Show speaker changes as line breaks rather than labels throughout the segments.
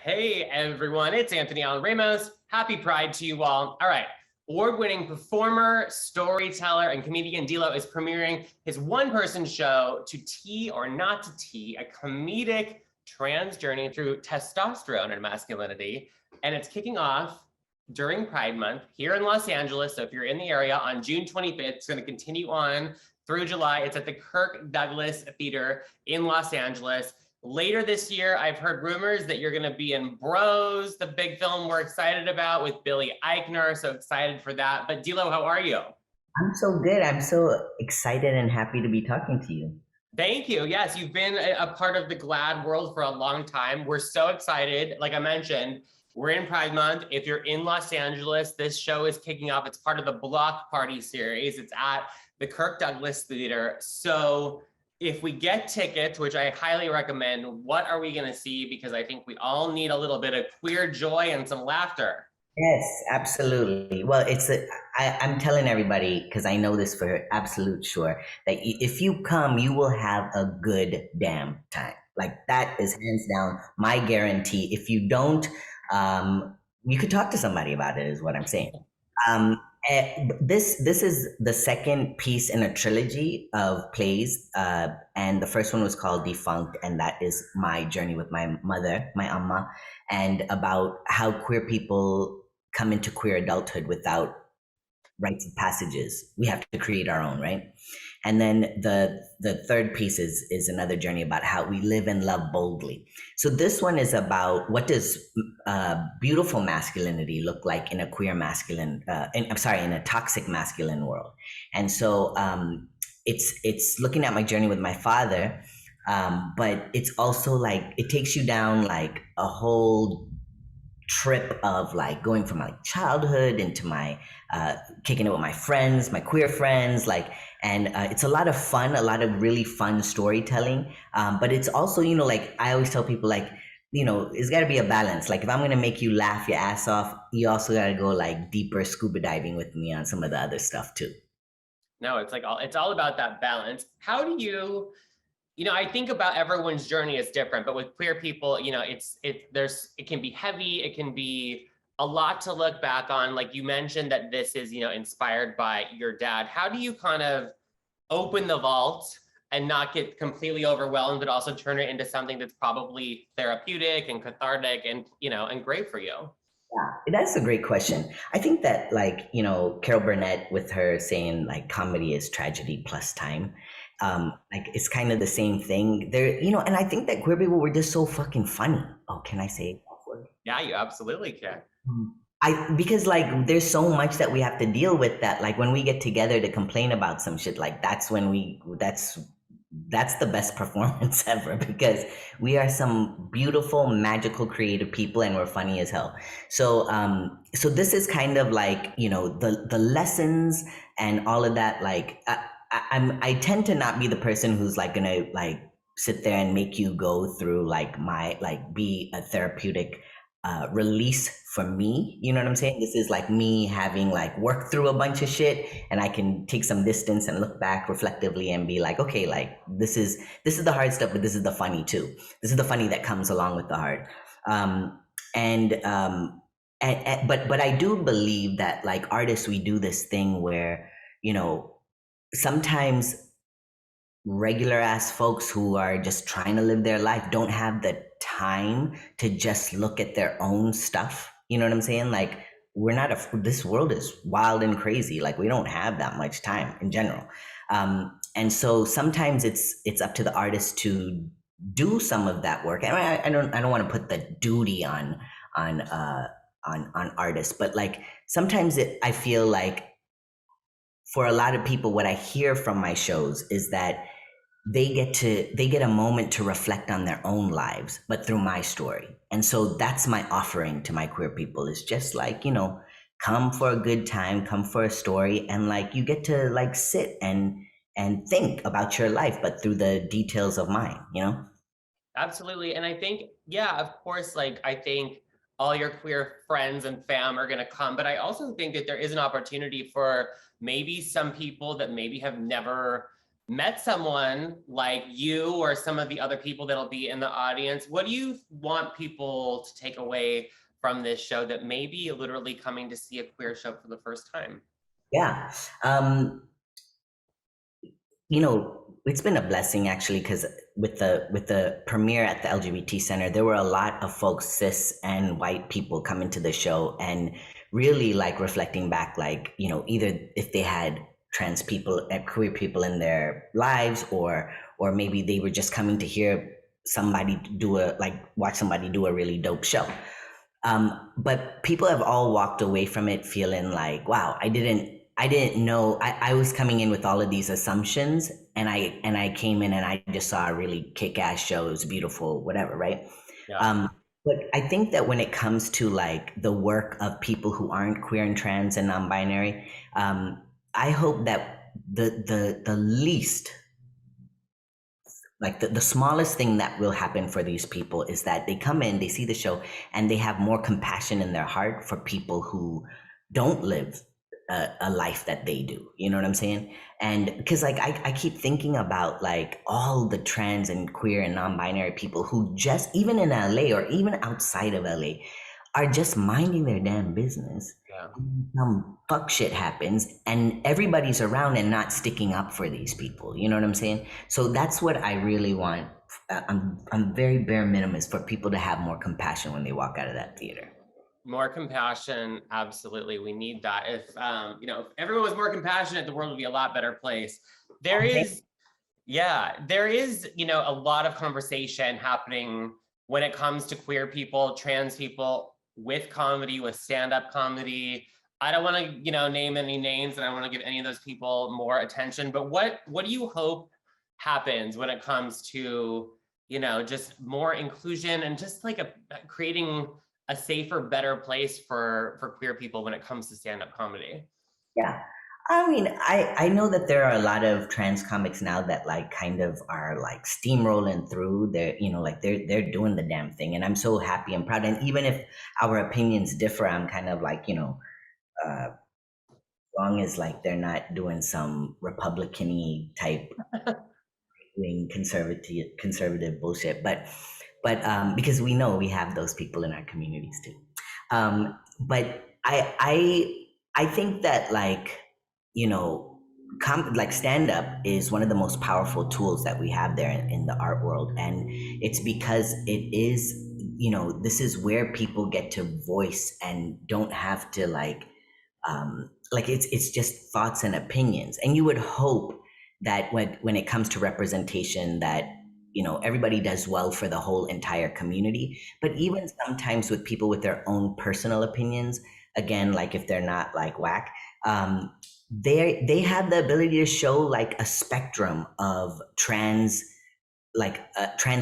Hey everyone, it's Anthony Allen Ramos. Happy Pride to you all. All right, award-winning performer, storyteller, and comedian D'Lo is premiering his one-person show, To Tea or Not to Tea, a comedic trans journey through testosterone and masculinity. And it's kicking off during Pride Month here in Los Angeles. So if you're in the area on June 25th, it's going to continue on through July. It's at the Kirk Theater in Los Angeles. Later this year, I've heard rumors that you're going to be in Bros, the big film we're excited about with Billy Eichner. So excited for that. But D'Lo, how are you?
I'm so good. I'm so excited and happy to be talking to you.
Thank you. Yes, you've been a part of the GLAAD world for a long time. We're so excited. Like I mentioned, we're in Pride Month. If you're in Los Angeles, this show is kicking off. It's part of the Block Party series. It's at the Kirk Theater. So if we get tickets, which I highly recommend, what are we going to see? Because I think we all need a little bit of queer joy and some laughter.
Yes, absolutely. Well, I'm telling everybody, because I know this for absolute sure, that if you come, you will have a good damn time. Like that is hands down my guarantee. If you don't, you could talk to somebody about it, is what I'm saying. Um, this is the second piece in a trilogy of plays, and the first one was called Defunct, and that is my journey with my mother, my amma, and about how queer people come into queer adulthood without rites of passages. We have to create our own, right? And then the third piece is another journey about how we live and love boldly. So this one is about what does beautiful masculinity look like in a queer masculine, in a toxic masculine world. And so it's looking at my journey with my father, but it's also like it takes you down like a whole trip of like going from my childhood into my kicking it with my friends, my queer friends, like, and it's a lot of fun, a lot of really fun storytelling. But it's also, like I always tell people, like, it's got to be a balance. Like if I'm gonna make you laugh your ass off, you also got to go like deeper scuba diving with me on some of the other stuff too.
No, it's all about that balance. How do you, I think about everyone's journey is different, but with queer people, it can be heavy, it can be a lot to look back on. Like you mentioned that this is, inspired by your dad. How do you kind of open the vault and not get completely overwhelmed, but also turn it into something that's probably therapeutic and cathartic and great for you?
Yeah, that's a great question. I think that, like, Carol Burnett with her saying like comedy is tragedy plus time. Like it's kind of the same thing there, and I think that queer people were just so fucking funny. Oh, can I say that word?
Yeah, you absolutely can.
Because like there's so much that we have to deal with, that like when we get together to complain about some shit, like that's when that's the best performance ever, because we are some beautiful, magical, creative people, and we're funny as hell. So this is kind of like, the lessons and all of that. Like I tend to not be the person who's like gonna like sit there and make you go through like my like be a therapeutic release for me. You know what I'm saying? This is like me having like worked through a bunch of shit, and I can take some distance and look back reflectively and be like, okay, like this is the hard stuff, but this is the funny too. This is the funny that comes along with the hard. Um, and but I do believe that like artists, we do this thing where, sometimes regular ass folks who are just trying to live their life don't have the time to just look at their own stuff. You know what I'm saying? Like this world is wild and crazy. Like we don't have that much time in general. And so sometimes it's up to the artist to do some of that work. And I don't want to put the duty on on artists, but like sometimes I feel like for a lot of people, what I hear from my shows is that they get a moment to reflect on their own lives, but through my story. And so that's my offering to my queer people, is just like, come for a good time, come for a story, and like you get to like sit and think about your life, but through the details of mine.
Absolutely. And I think, yeah, of course, like I think all your queer friends and fam are going to come, but I also think that there is an opportunity for maybe some people that maybe have never met someone like you or some of the other people that'll be in the audience, what do you want people to take away from this show that may be literally coming to see a queer show for the first time?
Yeah. Um, you know, it's been a blessing actually, because with the premiere at the LGBT Center, there were a lot of folks, cis and white people, coming to the show and really like reflecting back, like, either if they had trans people and queer people in their lives, or maybe they were just coming to hear somebody do a like watch somebody do a really dope show. But people have all walked away from it feeling like, wow, I didn't know. I was coming in with all of these assumptions, and I came in and I just saw a really kick-ass show. It was beautiful, whatever, right?
Yeah.
Um, but I think that when it comes to like the work of people who aren't queer and trans and non-binary, I hope that the least, like the smallest thing that will happen for these people is that they come in, they see the show, and they have more compassion in their heart for people who don't live a life that they do. You know what I'm saying? And because like I keep thinking about like all the trans and queer and non-binary people who just, even in LA or even outside of LA, are just minding their damn business.
Yeah.
Some fuck shit happens and everybody's around and not sticking up for these people. You know what I'm saying? So that's what I really want. I'm very bare minimum, is for people to have more compassion when they walk out of that theater.
More compassion, absolutely. We need that. If if everyone was more compassionate, the world would be a lot better place. There is, yeah, there is, a lot of conversation happening when it comes to queer people, trans people, with comedy, with stand-up comedy. I don't want to, name any names, and I want to give any of those people more attention. But what do you hope happens when it comes to, just more inclusion and just like creating a safer, better place for queer people when it comes to stand-up comedy?
Yeah. I mean, I know that there are a lot of trans comics now that like kind of are like steamrolling through. They're, like they're doing the damn thing, and I'm so happy and proud. And even if our opinions differ, I'm kind of like, uh, long as like they're not doing some Republican-y type wing conservative bullshit. But because we know we have those people in our communities too. But I think that like, like stand up is one of the most powerful tools that we have there in the art world, and it's because it is, this is where people get to voice and don't have to like it's just thoughts and opinions. And you would hope that when it comes to representation, that everybody does well for the whole entire community. But even sometimes with people with their own personal opinions, again, like if they're not like whack, they have the ability to show like a spectrum of trans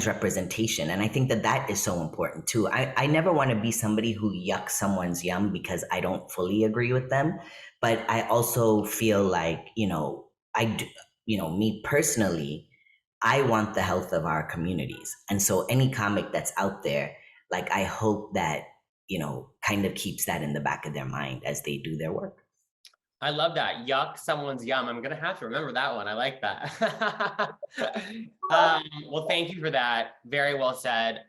representation. And I think that that is so important too. I never want to be somebody who yucks someone's yum because I don't fully agree with them, but I also feel like, I do, me personally, I want the health of our communities. And so any comic that's out there, like I hope that, kind of keeps that in the back of their mind as they do their work.
I love that. Yuck someone's yum. I'm gonna have to remember that one. I like that. Well, thank you for that. Very well said.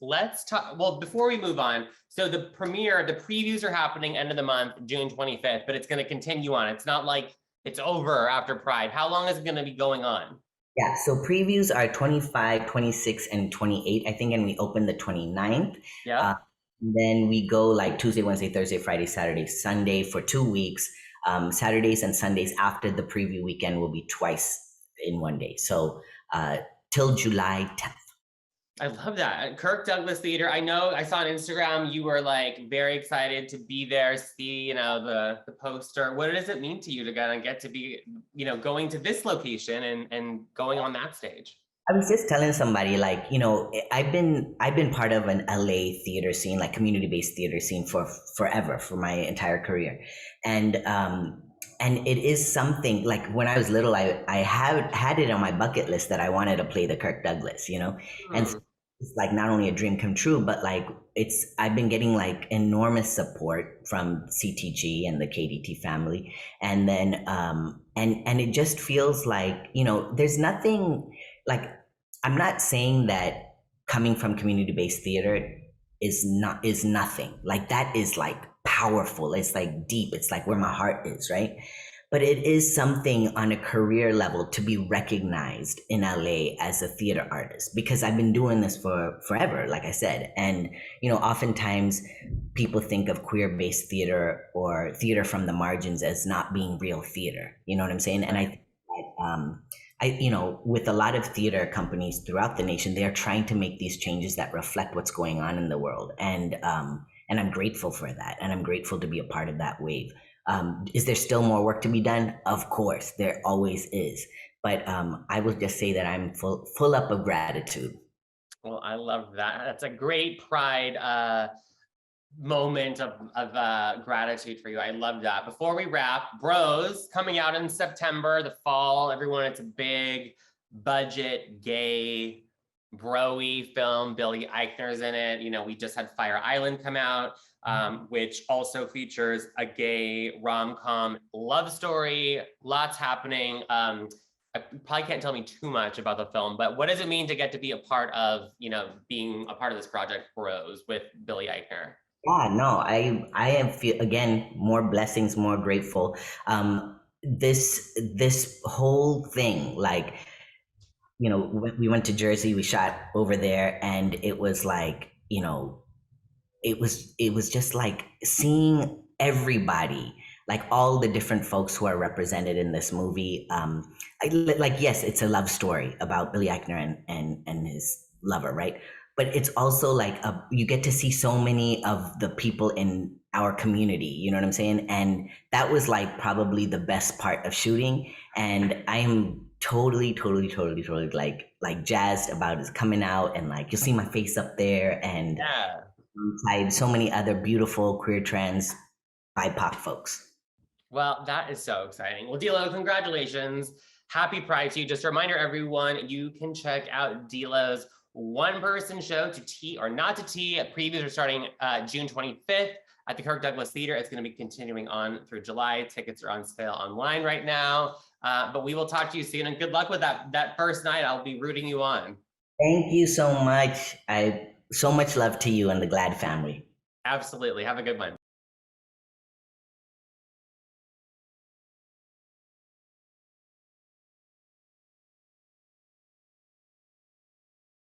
Let's talk. Well, before we move on, so the previews are happening end of the month, June 25th, but it's going to continue on. It's not like it's over after Pride. How long is it going to be going on?
Yeah, so previews are 25, 26, and 28, I think, and we open the 29th.
Yeah.
Then we go like Tuesday, Wednesday, Thursday, Friday, Saturday, Sunday for 2 weeks. Saturdays and Sundays after the preview weekend will be twice in one day. So till July 10th.
I love that. Kirk Douglas Theater. I know I saw on Instagram you were like very excited to be there, see, the poster. What does it mean to you to kind of get to be, going to this location and going on that stage?
I was just telling somebody like, I've been part of an LA theater scene, like community-based theater scene for forever, for my entire career. And it is something like when I was little, I had it on my bucket list that I wanted to play the Kirk Douglas, and it's like not only a dream come true, but like I've been getting like enormous support from CTG and the KDT family. And then and it just feels like, you know, there's nothing like, I'm not saying that coming from community-based theater is nothing. Like that is like powerful. It's like deep. It's like where my heart is, right? But it is something on a career level to be recognized in LA as a theater artist, because I've been doing this for forever, like I said. And, you know, oftentimes people think of queer-based theater or theater from the margins as not being real theater. You know what I'm saying? And I think that, you know, with a lot of theater companies throughout the nation, they are trying to make these changes that reflect what's going on in the world. And I'm grateful for that. And I'm grateful to be a part of that wave. Is there still more work to be done? Of course, there always is. But I will just say that I'm full up of gratitude.
Well, I love that. That's a great pride moment of gratitude for you. I love that. Before we wrap, Bros coming out in September, the fall. Everyone, it's a big budget, gay, bro-y film. Billy Eichner's in it. You know, we just had Fire Island come out, which also features a gay rom-com love story. Lots happening. I probably can't tell me too much about the film, but what does it mean to get to be a part of, you know, being a part of this project, Bros, with Billy Eichner?
Yeah, no, I am feel again more blessings, more grateful. This whole thing, like, you know, we went to Jersey, we shot over there, and it was like, you know, it was just like seeing everybody, like all the different folks who are represented in this movie. Like, yes, it's a love story about Billy Eichner and his lover, right? But it's also like you get to see so many of the people in our community. You know what I'm saying? And that was like probably the best part of shooting. And I am totally like jazzed about it coming out, and like you'll see my face up there, and
Yeah.
alongside so many other beautiful queer trans BIPOC folks.
Well, that is so exciting. Well, Dilo, congratulations. Happy Pride to you. Just a reminder, everyone, you can check out Dilo's one-person show, To Tea or Not to Tea. Previews are starting June 25th at the Kirk Douglas Theater. It's going to be continuing on through July. Tickets are on sale online right now. But we will talk to you soon, and good luck with that first night. I'll be rooting you on.
Thank you so much. I so much love to you and the GLAAD family.
Absolutely. Have a good one.